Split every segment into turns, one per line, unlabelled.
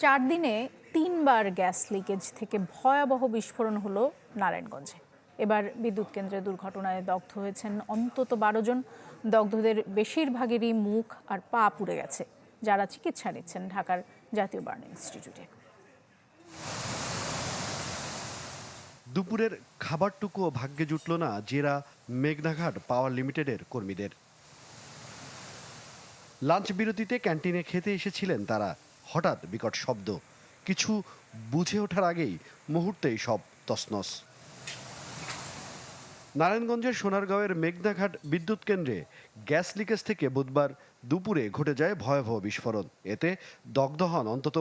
4 দিনে 3 বার gas leakage থেকে ভয়াবহ বিস্ফোরণ হলো নারায়ণগঞ্জে। এবার বিদ্যুৎ কেন্দ্রে দুর্ঘটনায় দগ্ধ হয়েছেন অন্তত 12 জন। দগ্ধদের বেশিরভাগেরই মুখ আর পা পুড়ে গেছে, যারা চিকিৎসা নিচ্ছেন ঢাকার জাতীয় বার্ন ইনস্টিটিউটে।
দুপুরের খাবারটুকুও ভাগ্যে জুটল না জেরা মেঘনাঘাট পাওয়ার লিমিটেডের কর্মীদের। লাঞ্চ বিরতিতে ক্যান্টিনে খেতে এসেছিলেন তারা। হঠাৎ বিকট শব্দ, কিছু বুঝে ওঠার আগেই মুহূর্তেই সব তছনছ। নারায়ণগঞ্জের সোনারগাঁওয়ের মেঘনাঘাট বিদ্যুৎ কেন্দ্রে গ্যাস লিকেজ থেকে বুধবার দুপুরে ঘটে যায় ভয়াবহ বিস্ফোরণ। এতে দগ্ধ হন অন্তত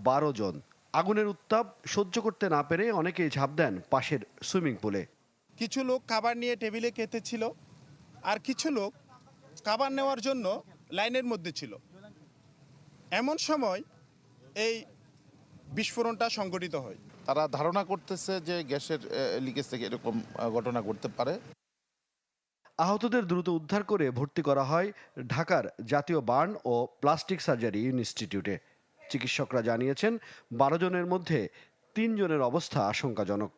12 জন। আগুনের উত্তাপ সহ্য করতে না পেরে অনেকেই ঝাঁপ দেন পাশের সুইমিং পুলে।
কিছু লোক খাবার নিয়ে টেবিলে খেতেছিল, আর কিছু লোক খাবার নেওয়ার জন্য লাইনের মধ্যে ছিল। এমন সময় এই বিস্ফোরণটা সংঘটিত হয়।
তারা ধারণা করতেছে যে গ্যাসের লিকেজ থেকে এরকম ঘটনা ঘটতে পারে।
আহতদের দ্রুত উদ্ধার করে ভর্তি করা হয় ঢাকার জাতীয় বার্ন ও প্লাস্টিক সার্জারি ইনস্টিটিউটে। চিকিৎসকরা জানিয়েছেন 12 জনের মধ্যে 3 জনের অবস্থা আশঙ্কাজনক।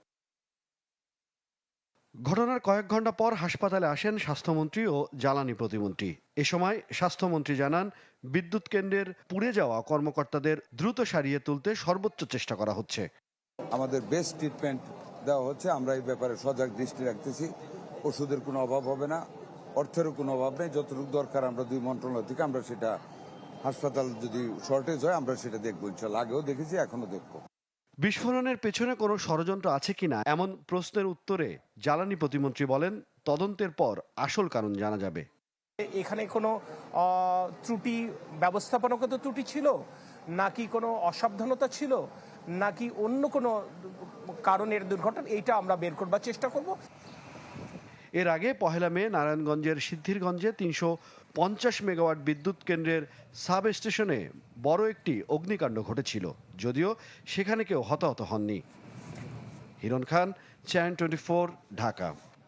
ঘটনার কয়েক ঘন্টা পর হাসপাতালে আসেন স্বাস্থ্যমন্ত্রী ও জ্বালানি প্রতিমন্ত্রী। এ সময় স্বাস্থ্যমন্ত্রী জানান, বিদ্যুৎ কেন্দ্রের পুড়ে যাওয়া কর্মকর্তাদের দ্রুত সারিয়ে তুলতে সর্বোচ্চ চেষ্টা করা হচ্ছে।
আমাদের বেস্ট ট্রিটমেন্ট দেওয়া হচ্ছে। আমরা এই ব্যাপারে সজাগ দৃষ্টি রাখতেছি। ওষুধের কোনো অভাব হবে না, অর্থেরও কোনো অভাব নেই। যতটুকু দরকার আমরা 2 মন্ত্রণালয় থেকে আমরা সেটা, হাসপাতাল যদি শর্টেজ হয় আমরা সেটা দেখবো। ইনশাআল্লাহ আগেও দেখেছি, এখনো দেখবো।
বিস্ফোরণের পেছনে কোনো ষড়যন্ত্র আছে কিনা এমন প্রশ্নের উত্তরে জ্বালানি প্রতিমন্ত্রী বলেন, তদন্তের পর আসল কারণ জানা যাবে।
এখানে কোনো ত্রুটি, ব্যবস্থাপনাগত ত্রুটি ছিল নাকি কোনো অসাবধানতা ছিল নাকি অন্য কোনো কারণের দুর্ঘটনা, এইটা আমরা বের করবার চেষ্টা করব।
এর আগে 1 মে নারায়ণগঞ্জের সিদ্ধিরগঞ্জে 350 মেগাওয়াট বিদ্যুৎ কেন্দ্রের সাব স্টেশনে বড় একটি অগ্নিকাণ্ড ঘটেছিল, যদিও সেখানে কেউ হতাহত হননি। হিরণ খান, চ্যানেল 24, ঢাকা।